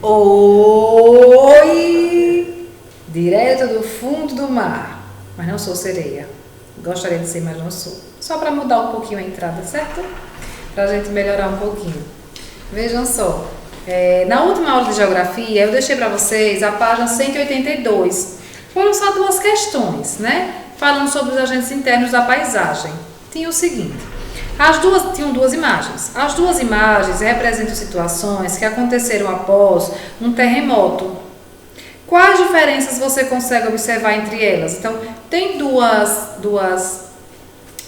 Oi! Direto do fundo do mar. Mas não sou sereia. Gostaria de ser, mas não sou. Só para mudar um pouquinho a entrada, certo? Para a gente melhorar um pouquinho. Vejam só. Na última aula de geografia, eu deixei para vocês a página 182. Foram só duas questões, né? Falando sobre os agentes internos da paisagem. Tinha o seguinte. Tinham duas imagens. As duas imagens representam situações que aconteceram após um terremoto. Quais diferenças você consegue observar entre elas? Então, tem duas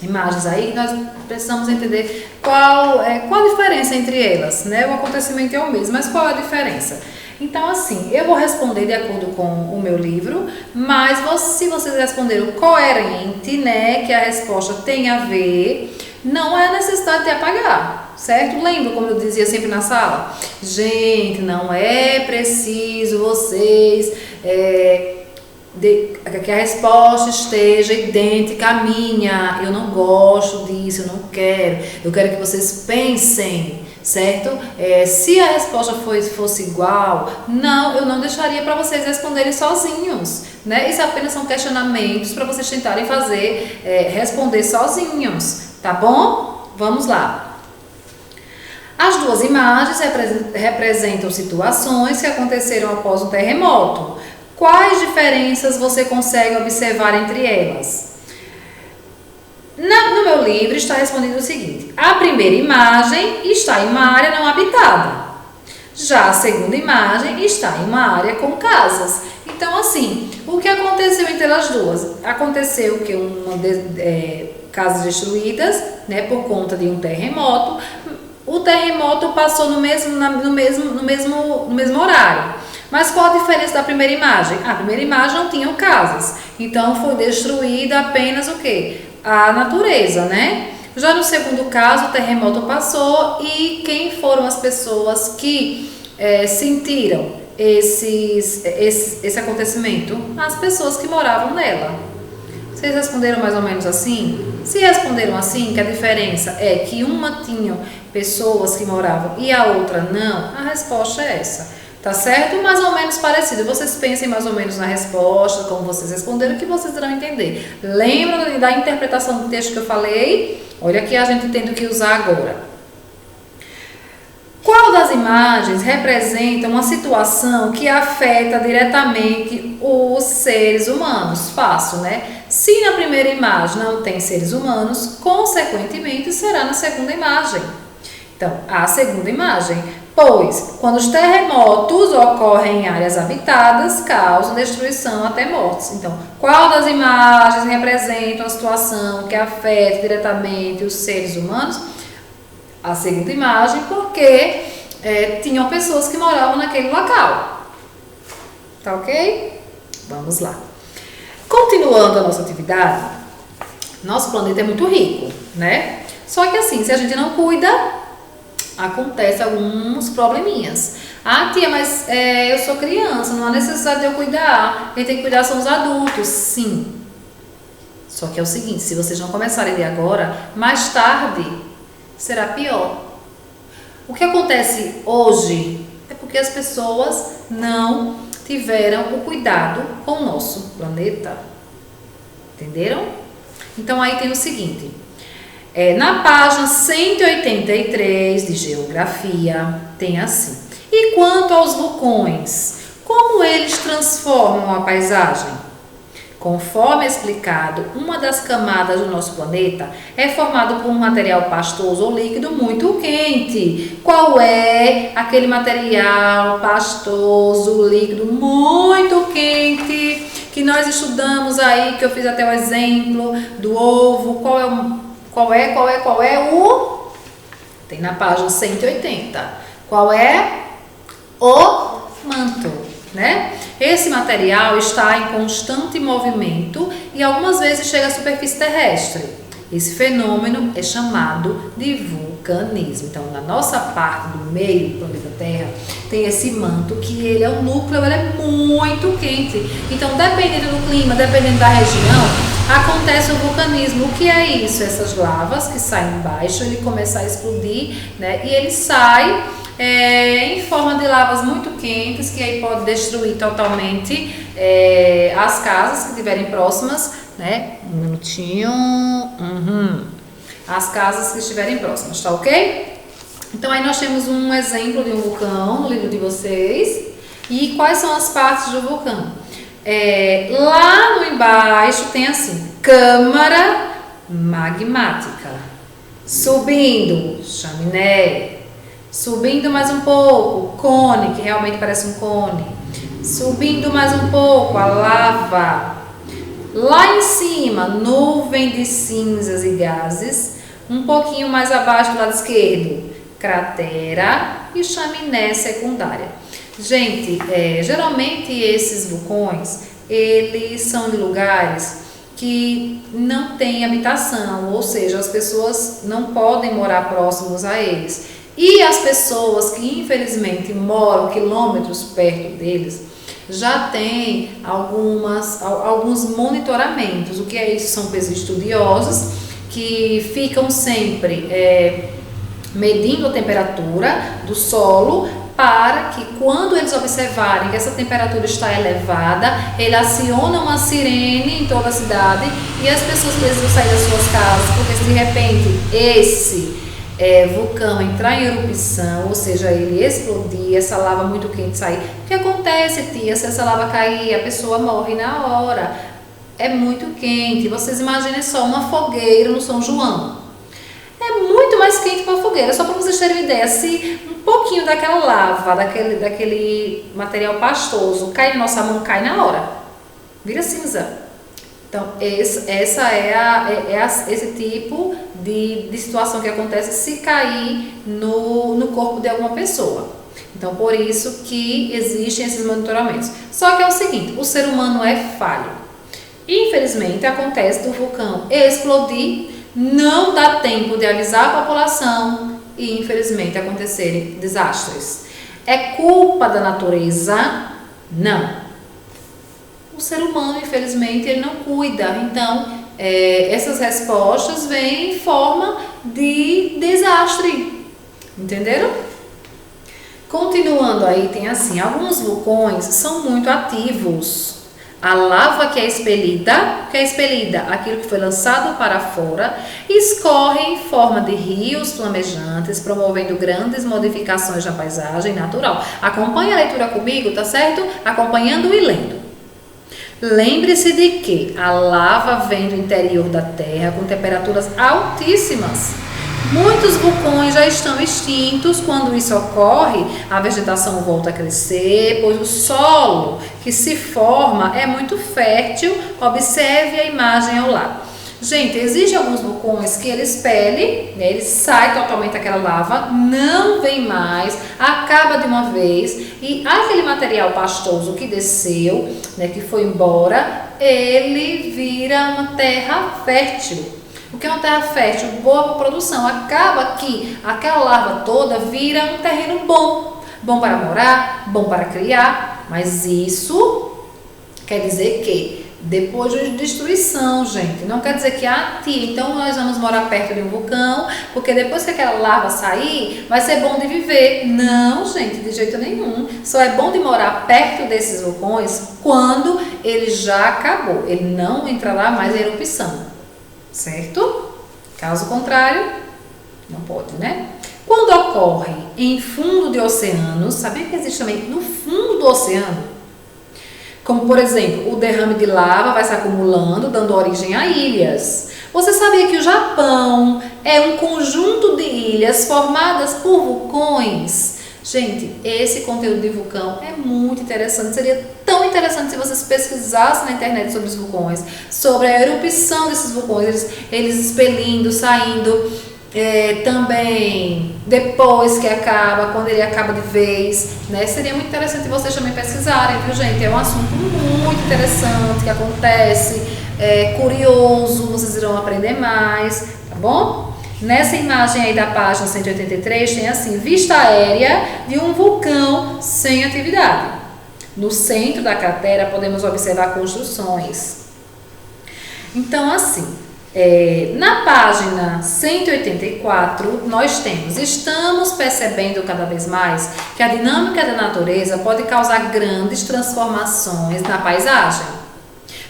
imagens aí, nós precisamos entender qual a diferença entre elas, né? O acontecimento é o mesmo, mas qual é a diferença? Então, assim, eu vou responder de acordo com o meu livro, mas se vocês responderam coerente, né, que a resposta tem a ver, não é necessidade de apagar, certo? Lembra como eu dizia sempre na sala? Gente, não é preciso vocês que a resposta esteja idêntica à minha. Eu não gosto disso, eu não quero. Eu quero que vocês pensem, certo? Se a resposta fosse igual, eu não deixaria para vocês responderem sozinhos, né? Isso apenas são questionamentos para vocês tentarem responder sozinhos, tá bom? Vamos lá. As duas imagens representam situações que aconteceram após um terremoto. Quais diferenças você consegue observar entre elas? No meu livro está respondido o seguinte: a primeira imagem está em uma área não habitada. Já a segunda imagem está em uma área com casas. Então, assim, o que aconteceu entre as duas? Aconteceu que casas destruídas, né, por conta de um terremoto. O terremoto passou no mesmo horário. Mas qual a diferença da primeira imagem? A primeira imagem não tinha casas, então foi destruída apenas o quê? A natureza, né? Já no segundo caso, o terremoto passou e quem foram as pessoas que sentiram esse acontecimento? As pessoas que moravam nela. Vocês responderam mais ou menos assim? Se responderam assim, que a diferença é que uma tinha pessoas que moravam e a outra não, a resposta é essa. Tá certo? Mais ou menos parecido. Vocês pensem mais ou menos na resposta, como vocês responderam, que vocês irão entender. Lembra da interpretação do texto que eu falei? Olha aqui a gente tendo que usar agora. Qual das imagens representa uma situação que afeta diretamente os seres humanos? Fácil, né? Se na primeira imagem não tem seres humanos, consequentemente será na segunda imagem. Então, a segunda imagem. Pois, quando os terremotos ocorrem em áreas habitadas, causam destruição até mortes. Então, qual das imagens representa uma situação que afeta diretamente os seres humanos? A segunda imagem, porque tinham pessoas que moravam naquele local. Tá ok? Vamos lá. Continuando a nossa atividade, nosso planeta é muito rico, né? Só que assim, se a gente não cuida, acontece alguns probleminhas. Ah, tia, mas eu sou criança, não há necessidade de eu cuidar. Quem tem que cuidar são os adultos. Sim. Só que é o seguinte, se vocês não começarem de agora, mais tarde será pior. O que acontece hoje é porque as pessoas não tiveram o cuidado com o nosso planeta. Entenderam? Então aí tem o seguinte. Na página 183 de Geografia, tem assim. E quanto aos vulcões, como eles transformam a paisagem? Conforme explicado, uma das camadas do nosso planeta é formada por um material pastoso ou líquido muito quente. Qual é aquele material pastoso, líquido muito quente que nós estudamos aí, que eu fiz até o exemplo do ovo? Qual é o... Tem na página 180. Qual é? O manto, né? Esse material está em constante movimento e algumas vezes chega à superfície terrestre. Esse fenômeno é chamado de vulcanismo. Então, na nossa parte do meio do planeta Terra, tem esse manto que ele é o núcleo, ele é muito quente. Então, dependendo do clima, dependendo da região, acontece o vulcanismo. O que é isso? Essas lavas que saem embaixo, ele começa a explodir, né? E ele sai em forma de lavas muito quentes, que aí pode destruir totalmente as casas que estiverem próximas, né? Um minutinho. As casas que estiverem próximas, tá ok? Então aí nós temos um exemplo de um vulcão no livro de vocês. E quais são as partes do vulcão? Lá no embaixo tem assim, câmara magmática, subindo, chaminé, subindo mais um pouco, cone, que realmente parece um cone, subindo mais um pouco, a lava, lá em cima, nuvem de cinzas e gases, um pouquinho mais abaixo do lado esquerdo, cratera e chaminé secundária. Gente, geralmente esses vulcões, eles são de lugares que não tem habitação, ou seja, as pessoas não podem morar próximos a eles. E as pessoas que infelizmente moram quilômetros perto deles, já tem alguns monitoramentos. O que é isso? São pessoas estudiosas que ficam sempre medindo a temperatura do solo, para que quando eles observarem que essa temperatura está elevada, ele aciona uma sirene em toda a cidade e as pessoas precisam sair das suas casas, porque se de repente esse vulcão entrar em erupção, ou seja, ele explodir, essa lava muito quente sair, o que acontece, tia? Se essa lava cair, a pessoa morre na hora. É muito quente. Vocês imaginem só uma fogueira no São João. É muito mais quente que uma fogueira. Só para vocês terem uma ideia, se um pouquinho daquela lava, daquele material pastoso cai na nossa mão, cai na hora. Vira cinza. Então, essa esse tipo de situação que acontece se cair no corpo de alguma pessoa. Então, por isso que existem esses monitoramentos. Só que é o seguinte, o ser humano é falho. Infelizmente, acontece do vulcão explodir, não dá tempo de avisar a população e, infelizmente, acontecerem desastres. É culpa da natureza? Não. O ser humano, infelizmente, ele não cuida. Então, essas respostas vêm em forma de desastre. Entenderam? Continuando aí, tem assim, alguns vulcões são muito ativos. A lava que é expelida, aquilo que foi lançado para fora, escorre em forma de rios flamejantes, promovendo grandes modificações na paisagem natural. Acompanhe a leitura comigo, tá certo? Acompanhando e lendo. Lembre-se de que a lava vem do interior da Terra com temperaturas altíssimas. Muitos vulcões já estão extintos. Quando isso ocorre, a vegetação volta a crescer, pois o solo que se forma é muito fértil. Observe a imagem ao lado. Gente, existem alguns vulcões que eles expelem, né, eles saem totalmente aquela lava, não vem mais, acaba de uma vez, e aquele material pastoso que desceu, né, que foi embora, ele vira uma terra fértil. O que é uma terra fértil? Boa para produção. Acaba que aquela lava toda vira um terreno bom. Bom para morar, bom para criar. Mas isso quer dizer que depois de destruição, gente, não quer dizer que, tia, então nós vamos morar perto de um vulcão, porque depois que aquela lava sair, vai ser bom de viver. Não, gente, de jeito nenhum. Só é bom de morar perto desses vulcões quando ele já acabou. Ele não entrará mais em erupção. Certo? Caso contrário, não pode, né? Quando ocorre em fundo de oceanos, sabia que existe também no fundo do oceano? Como, por exemplo, o derrame de lava vai se acumulando, dando origem a ilhas. Você sabia que o Japão é um conjunto de ilhas formadas por vulcões? Gente, esse conteúdo de vulcão é muito interessante. Seria tão interessante se vocês pesquisassem na internet sobre os vulcões, sobre a erupção desses vulcões, eles expelindo, saindo, também depois que acaba, quando ele acaba de vez, né? Seria muito interessante vocês também pesquisarem, viu, gente? É um assunto muito interessante que acontece, curioso, vocês irão aprender mais, tá bom? Nessa imagem aí da página 183 tem assim, vista aérea de um vulcão sem atividade. No centro da cratera podemos observar construções. Então assim, Na página 184, nós temos: estamos percebendo cada vez mais que a dinâmica da natureza pode causar grandes transformações na paisagem,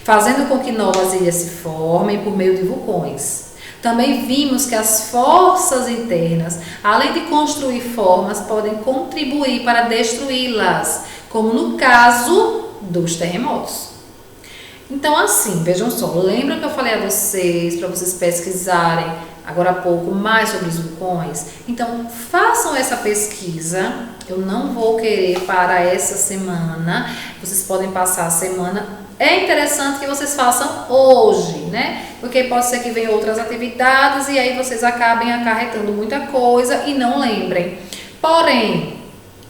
fazendo com que novas ilhas se formem por meio de vulcões. Também vimos que as forças internas, além de construir formas, podem contribuir para destruí-las, como no caso dos terremotos. Então, assim, vejam só, lembra que eu falei a vocês, para vocês pesquisarem agora há pouco mais sobre os vulcões? Então, façam essa pesquisa. Eu não vou querer para essa semana, vocês podem passar a semana. É interessante que vocês façam hoje, né? Porque pode ser que venham outras atividades e aí vocês acabem acarretando muita coisa e não lembrem. Porém,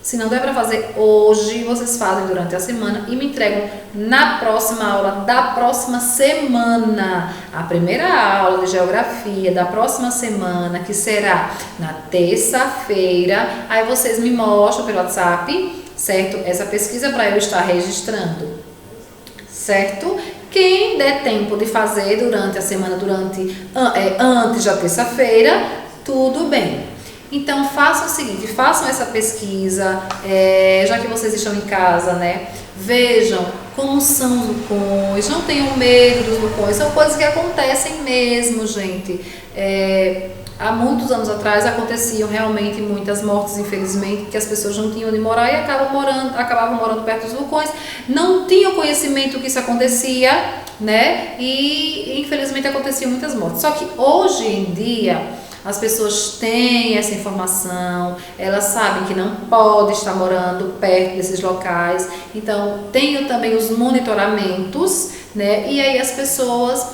se não der para fazer hoje, vocês fazem durante a semana e me entregam na próxima aula da próxima semana. A primeira aula de geografia da próxima semana, que será na terça-feira. Aí vocês me mostram pelo WhatsApp, certo? Essa pesquisa para eu estar registrando, certo? Quem der tempo de fazer durante a semana, antes da terça-feira, tudo bem. Então, façam o seguinte, façam essa pesquisa, já que vocês estão em casa, né? Vejam como são os vulcões, não tenham medo dos vulcões, são coisas que acontecem mesmo, gente. Há muitos anos atrás aconteciam realmente muitas mortes, infelizmente, que as pessoas não tinham onde morar e acabavam morando perto dos vulcões, não tinham conhecimento que isso acontecia, né? E infelizmente aconteciam muitas mortes. Só que hoje em dia as pessoas têm essa informação, elas sabem que não pode estar morando perto desses locais, então tenho também os monitoramentos, né? E aí as pessoas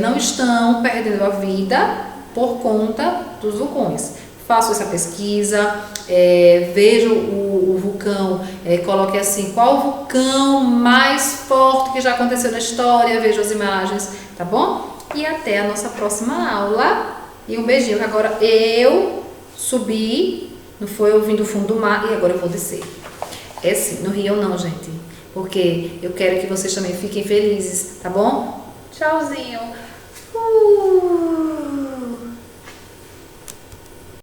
não estão perdendo a vida por conta dos vulcões. Faço essa pesquisa, vejo o vulcão, coloque assim, qual o vulcão mais forte que já aconteceu na história, vejo as imagens, tá bom? E até a nossa próxima aula. E um beijinho, que agora eu subi, não foi eu vim do fundo do mar e agora eu vou descer. É assim, não riam não, gente, porque eu quero que vocês também fiquem felizes, tá bom? Tchauzinho!